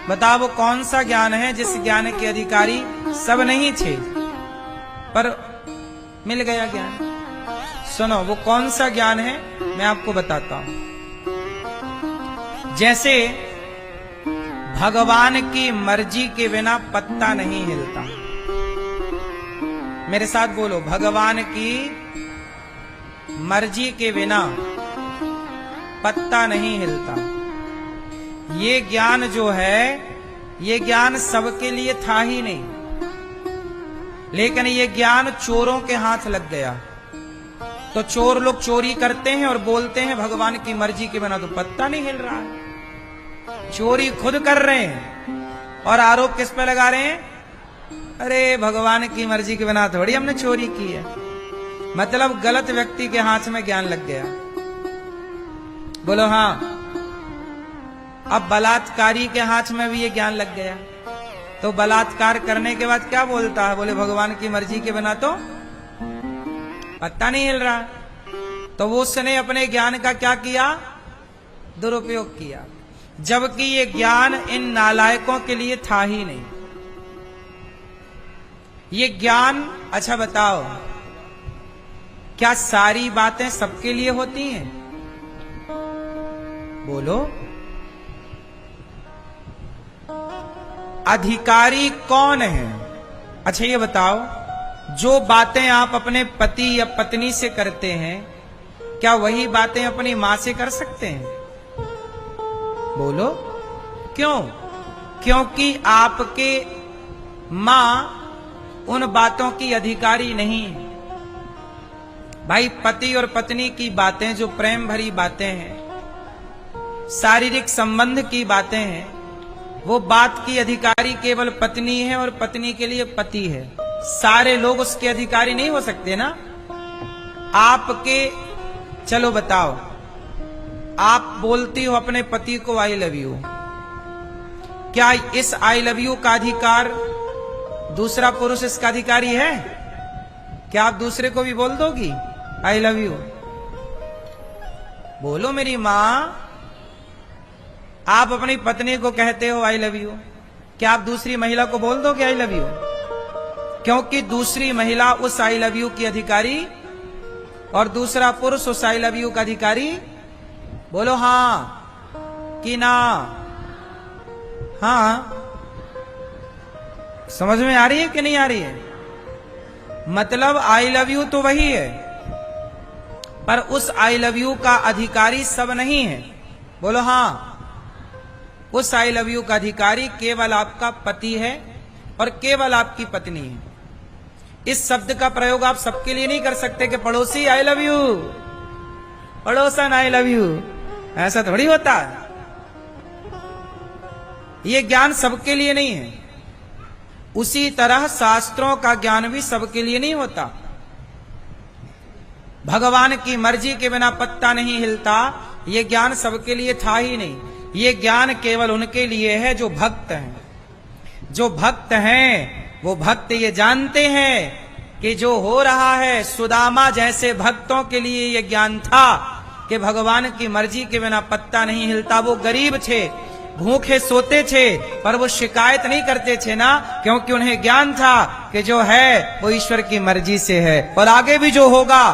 बताओ वो कौन सा ज्ञान है जिस ज्ञान के अधिकारी सब नहीं थे पर मिल गया ज्ञान। सुनो वो कौन सा ज्ञान है मैं आपको बताता हूं। जैसे भगवान की मर्जी के बिना पत्ता नहीं हिलता। मेरे साथ बोलो, भगवान की मर्जी के बिना पत्ता नहीं हिलता। ये ज्ञान जो है ये ज्ञान सबके लिए था ही नहीं, लेकिन ये ज्ञान चोरों के हाथ लग गया। तो चोर लोग चोरी करते हैं और बोलते हैं भगवान की मर्जी के बिना तो पत्ता नहीं हिल रहा है। चोरी खुद कर रहे हैं और आरोप किस पे लगा रहे हैं? अरे भगवान की मर्जी के बिना थोड़ी हमने चोरी की है। मतलब गलत व्यक्ति के हाथ में ज्ञान लग गया। बोलो हाँ। अब बलात्कारी के हाथ में भी ये ज्ञान लग गया तो बलात्कार करने के बाद क्या बोलता है? बोले भगवान की मर्जी के बिना तो पत्ता नहीं हिल रहा। तो वो उसने अपने ज्ञान का क्या किया? दुरुपयोग किया, जबकि ये ज्ञान इन नालायकों के लिए था ही नहीं। ये ज्ञान, अच्छा बताओ, क्या सारी बातें सबके लिए होती हैं? बोलो। अधिकारी कौन है? अच्छा ये बताओ, जो बातें आप अपने पति या पत्नी से करते हैं क्या वही बातें अपनी मां से कर सकते हैं? बोलो क्यों? क्योंकि आपके मां उन बातों की अधिकारी नहीं है। भाई पति और पत्नी की बातें जो प्रेम भरी बातें हैं, शारीरिक संबंध की बातें हैं, वो बात की अधिकारी केवल पत्नी है और पत्नी के लिए पति है। सारे लोग उसके अधिकारी नहीं हो सकते ना। आपके, चलो बताओ, आप बोलती हो अपने पति को आई लव यू, क्या इस आई लव यू का अधिकार दूसरा पुरुष इसका अधिकारी है? क्या आप दूसरे को भी बोल दोगी आई लव यू? बोलो मेरी मां, आप अपनी पत्नी को कहते हो आई लव यू, क्या आप दूसरी महिला को बोल दोगे आई लव यू? क्योंकि दूसरी महिला उस आई लव यू की अधिकारी और दूसरा पुरुष उस आई लव यू का अधिकारी। बोलो हां कि ना? हां। समझ में आ रही है कि नहीं आ रही है? मतलब आई लव यू तो वही है पर उस आई लव यू का अधिकारी सब नहीं है। बोलो हां। उस आई लव यू का अधिकारी केवल आपका पति है और केवल आपकी पत्नी है। इस शब्द का प्रयोग आप सबके लिए नहीं कर सकते कि पड़ोसी आई लव यू, पड़ोसन आई लव यू, ऐसा थोड़ी होता है। ये ज्ञान सबके लिए नहीं है। उसी तरह शास्त्रों का ज्ञान भी सबके लिए नहीं होता। भगवान की मर्जी के बिना पत्ता नहीं हिलता, ये ज्ञान सबके लिए था ही नहीं। ये ज्ञान केवल उनके लिए है जो भक्त हैं। जो भक्त हैं वो भक्त ये जानते हैं कि जो हो रहा है, सुदामा जैसे भक्तों के लिए ये ज्ञान था कि भगवान की मर्जी के बिना पत्ता नहीं हिलता। वो गरीब थे, भूखे सोते थे, पर वो शिकायत नहीं करते थे ना, क्योंकि उन्हें ज्ञान था कि जो है वो ईश्वर की मर्जी से है और आगे भी जो होगा।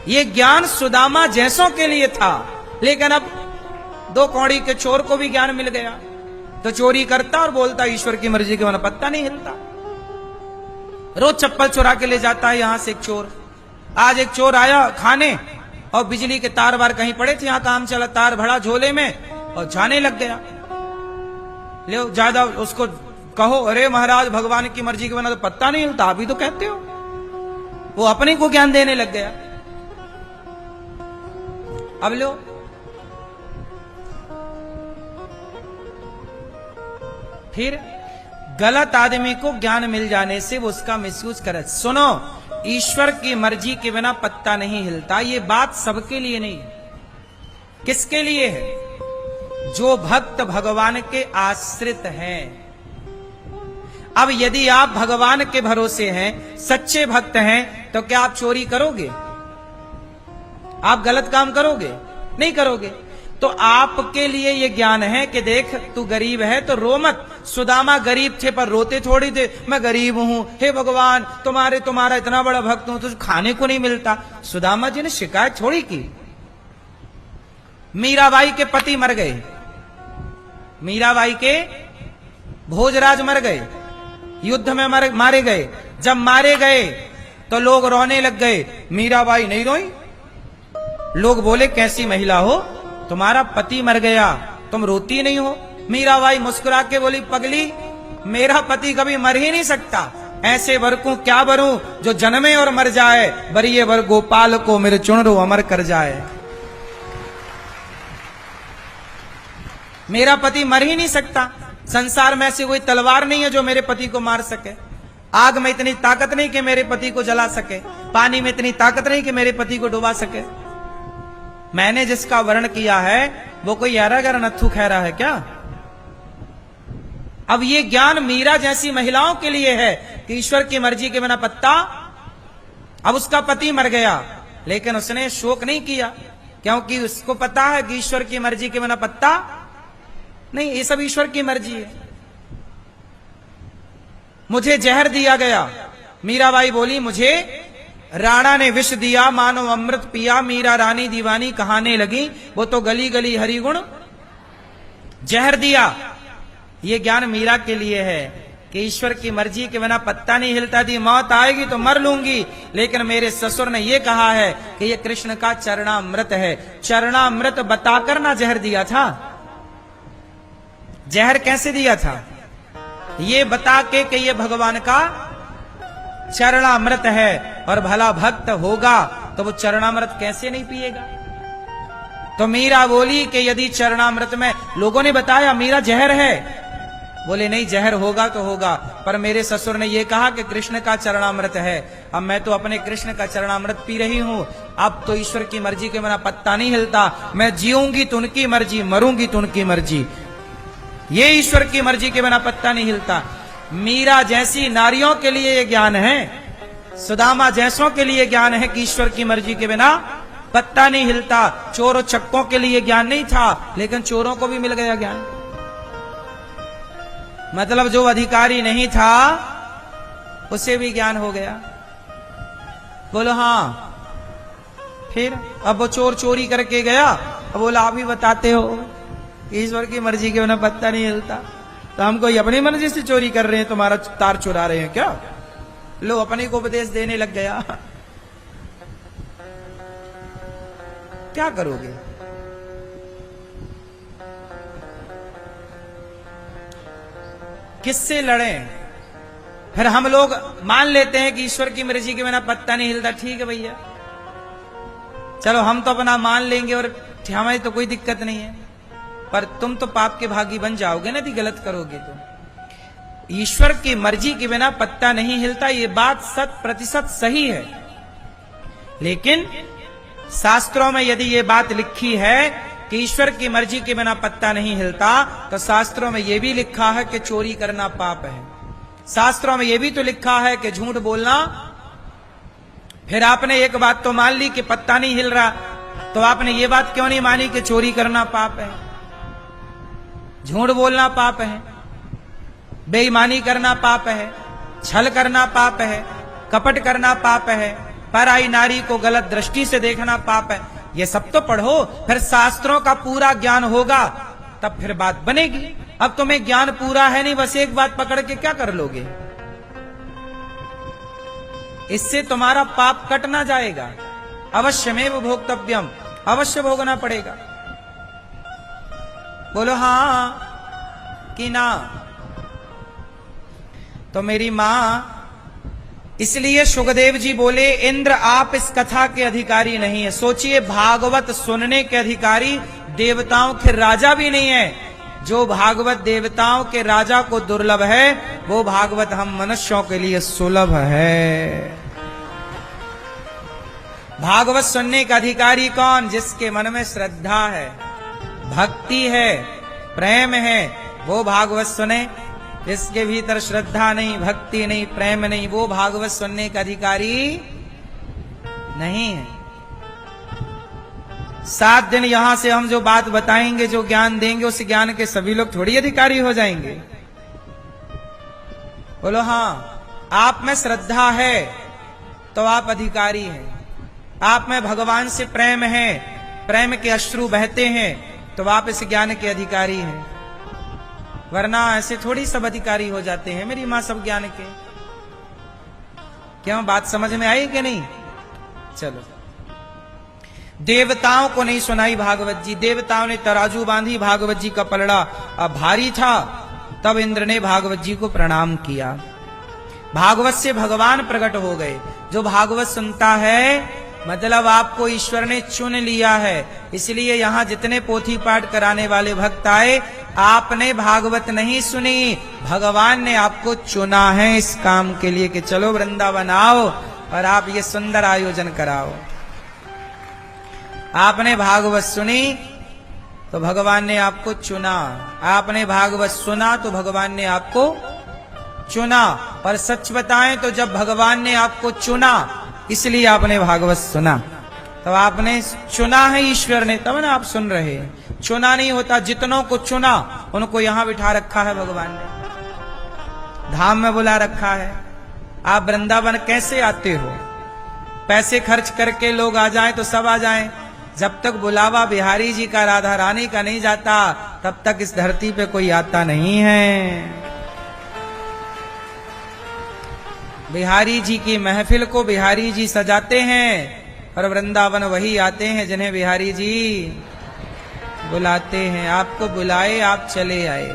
ये ज्ञान सुदामा जैसों के लिए था, लेकिन अब दो कौड़ी के चोर को भी ज्ञान मिल गया तो चोरी करता और बोलता ईश्वर की मर्जी के बिना पत्ता नहीं हिलता। रोज चप्पल चुरा के ले जाता है यहां से एक चोर। आज एक चोर आया खाने और बिजली के तार वार कहीं पड़े थे, यहां काम चला, तार भरा झोले में और जाने लग गया। ले ज्यादा उसको कहो अरे महाराज भगवान की मर्जी के बिना तो पत्ता नहीं हिलता, अभी तो कहते हो। वो अपने को ज्ञान देने लग गया। अब लो, फिर गलत आदमी को ज्ञान मिल जाने से वो उसका मिसयूज करे। सुनो, ईश्वर की मर्जी के बिना पत्ता नहीं हिलता, ये बात सबके लिए नहीं। किसके लिए है? जो भक्त भगवान के आश्रित हैं। अब यदि आप भगवान के भरोसे हैं, सच्चे भक्त हैं, तो क्या आप चोरी करोगे? आप गलत काम करोगे? नहीं करोगे। तो आपके लिए ये ज्ञान है कि देख तू गरीब है तो रो मत। सुदामा गरीब थे पर रोते थोड़ी थे, मैं गरीब हूं, हे भगवान तुम्हारा इतना बड़ा भक्त हूं, तुझे खाने को नहीं मिलता। सुदामा जी ने शिकायत थोड़ी की। मीराबाई के पति मर गए, मीराबाई के भोजराज मर गए, युद्ध में मारे गए। जब मारे गए तो लोग रोने लग गए, मीराबाई नहीं रोई। लोग बोले कैसी महिला हो, तुम्हारा पति मर गया, तुम रोती नहीं हो। मीराबाई मुस्कुरा के बोली, पगली मेरा पति कभी मर ही नहीं सकता, ऐसे वर को क्या वरूं जो जन्मे और मर जाए, बरिए वर गोपाल को मेरे चुनरो अमर कर जाए। मेरा पति मर ही नहीं सकता, संसार में ऐसी कोई तलवार नहीं है जो मेरे पति को मार सके। आग में इतनी ताकत नहीं कि मेरे पति को जला सके, पानी में इतनी ताकत नहीं कि मेरे पति को डुबा सके। मैंने जिसका वर्ण किया है वो कोई यारागर नथु खैरा है क्या? अब ये ज्ञान मीरा जैसी महिलाओं के लिए है कि ईश्वर की मर्जी के बिना पत्ता। अब उसका पति मर गया लेकिन उसने शोक नहीं किया, क्योंकि उसको पता है कि ईश्वर की मर्जी के बिना पत्ता नहीं, ये सब ईश्वर की मर्जी है। मुझे जहर दिया गया, मीराबाई बोली मुझे राणा ने विष दिया, मानो अमृत पिया, मीरा रानी दीवानी कहाने लगी, वो तो गली गली हरि गुण जहर दिया। ये ज्ञान मीरा के लिए है कि ईश्वर की मर्जी के बिना पत्ता नहीं हिलता। दी मौत आएगी तो मर लूंगी, लेकिन मेरे ससुर ने यह कहा है कि यह कृष्ण का चरणामृत है। चरणामृत बताकर ना जहर दिया था। जहर कैसे दिया था? ये बता के कि ये भगवान का चरणामृत है और भला भक्त होगा तो वो चरणामृत कैसे नहीं पिएगा। तो मीरा बोली कि यदि चरणामृत में, लोगों ने बताया मीरा जहर है, बोले नहीं जहर होगा तो होगा, पर मेरे ससुर ने यह कहा कि कृष्ण का चरणामृत है। अब मैं तो अपने कृष्ण का चरणामृत पी रही हूं। अब तो ईश्वर की मर्जी के बिना पत्ता नहीं हिलता। मैं जीऊंगी तो उनकी मर्जी, मरूंगी तो उनकी मर्जी। ये ईश्वर की मर्जी के बिना पत्ता नहीं हिलता। मीरा जैसी नारियों के लिए ये ज्ञान है, सुदामा जैसों के लिए ज्ञान है कि ईश्वर की मर्जी के बिना पत्ता नहीं हिलता। चोर और चक्कों के लिए ज्ञान नहीं था, लेकिन चोरों को भी मिल गया ज्ञान। मतलब जो अधिकारी नहीं था उसे भी ज्ञान हो गया। बोलो हाँ। फिर अब वो चोर चोरी करके गया, अब बोला आप ही बताते हो ईश्वर की मर्जी के बिना पत्ता नहीं हिलता, तो हम कोई अपनी मर्जी से चोरी कर रहे हैं, तुम्हारा तार चुरा रहे हैं क्या? लो अपने को उपदेश देने लग गया। क्या करोगे? किससे लड़े? फिर हम लोग मान लेते हैं कि ईश्वर की मर्जी के बिना पत्ता नहीं हिलता। ठीक है भैया, चलो हम तो अपना मान लेंगे और हमारी तो कोई दिक्कत नहीं है, पर तुम तो पाप के भागी बन जाओगे ना यदि गलत करोगे तो। ईश्वर की मर्जी के बिना पत्ता नहीं हिलता, ये बात 100% सही है। लेकिन शास्त्रों में यदि ये बात लिखी है कि ईश्वर की मर्जी के बिना पत्ता नहीं हिलता, तो शास्त्रों में यह भी लिखा है कि चोरी करना पाप है। शास्त्रों में यह भी तो लिखा है कि झूठ बोलना। फिर आपने एक बात तो मान ली कि पत्ता नहीं हिल रहा, तो आपने ये बात क्यों नहीं मानी कि चोरी करना पाप है, झूठ बोलना पाप है, बेईमानी करना पाप है, छल करना पाप है, कपट करना पाप है, पराई नारी को गलत दृष्टि से देखना पाप है। ये सब तो पढ़ो, फिर शास्त्रों का पूरा ज्ञान होगा तब फिर बात बनेगी। अब तुम्हें ज्ञान पूरा है नहीं, बस एक बात पकड़ के क्या कर लोगे? इससे तुम्हारा पाप कट ना जाएगा। अवश्यमेव भोक्तव्यम, अवश्य भोगना पड़ेगा। बोलो हाँ कि ना? तो मेरी मां, इसलिए सुखदेव जी बोले इंद्र आप इस कथा के अधिकारी नहीं है। सोचिए, भागवत सुनने के अधिकारी देवताओं के राजा भी नहीं है। जो भागवत देवताओं के राजा को दुर्लभ है, वो भागवत हम मनुष्यों के लिए सुलभ है। भागवत सुनने का अधिकारी कौन? जिसके मन में श्रद्धा है, भक्ति है, प्रेम है, वो भागवत सुने। जिसके भीतर श्रद्धा नहीं, भक्ति नहीं, प्रेम नहीं, वो भागवत सुनने का अधिकारी नहीं है। 7 दिन यहां से हम जो बात बताएंगे, जो ज्ञान देंगे, उस ज्ञान के सभी लोग थोड़ी अधिकारी हो जाएंगे। बोलो हाँ, आप में श्रद्धा है तो आप अधिकारी हैं, आप में भगवान से प्रेम है, प्रेम के अश्रु बहते हैं, तो आप इस ज्ञान के अधिकारी हैं। वरना ऐसे थोड़ी सब अधिकारी हो जाते हैं मेरी मां सब ज्ञान के। क्यों, बात समझ में आई कि नहीं? चलो, देवताओं को नहीं सुनाई भागवत जी। देवताओं ने तराजू बांधी, भागवत जी का पलड़ा अब भारी था, तब इंद्र ने भागवत जी को प्रणाम किया। भागवत से भगवान प्रकट हो गए। जो भागवत सुनता है मतलब आपको ईश्वर ने चुन लिया है। इसलिए यहां जितने पोथी पाठ कराने वाले भक्त आए, आपने भागवत नहीं सुनी, भगवान ने आपको चुना है इस काम के लिए कि चलो वृंदावन आओ और आप ये सुंदर आयोजन कराओ। आपने भागवत सुनी तो भगवान ने आपको चुना, आपने भागवत सुना तो भगवान ने आपको चुना। पर सच बताएं तो जब भगवान ने आपको चुना इसलिए आपने भागवत सुना, तो आपने चुना है ईश्वर ने, तब ना आप सुन रहे हैं। चुना नहीं होता, जितनों को चुना उनको यहां बिठा रखा है भगवान ने, धाम में बुला रखा है। आप वृंदावन कैसे आते हो? पैसे खर्च करके लोग आ जाएं तो सब आ जाएं, जब तक बुलावा बिहारी जी का, राधा रानी का नहीं जाता, तब तक इस धरती पे कोई आता नहीं है। बिहारी जी की महफिल को बिहारी जी सजाते हैं और वृंदावन वही आते हैं जिन्हें बिहारी जी बुलाते हैं। आपको बुलाए, आप चले आए।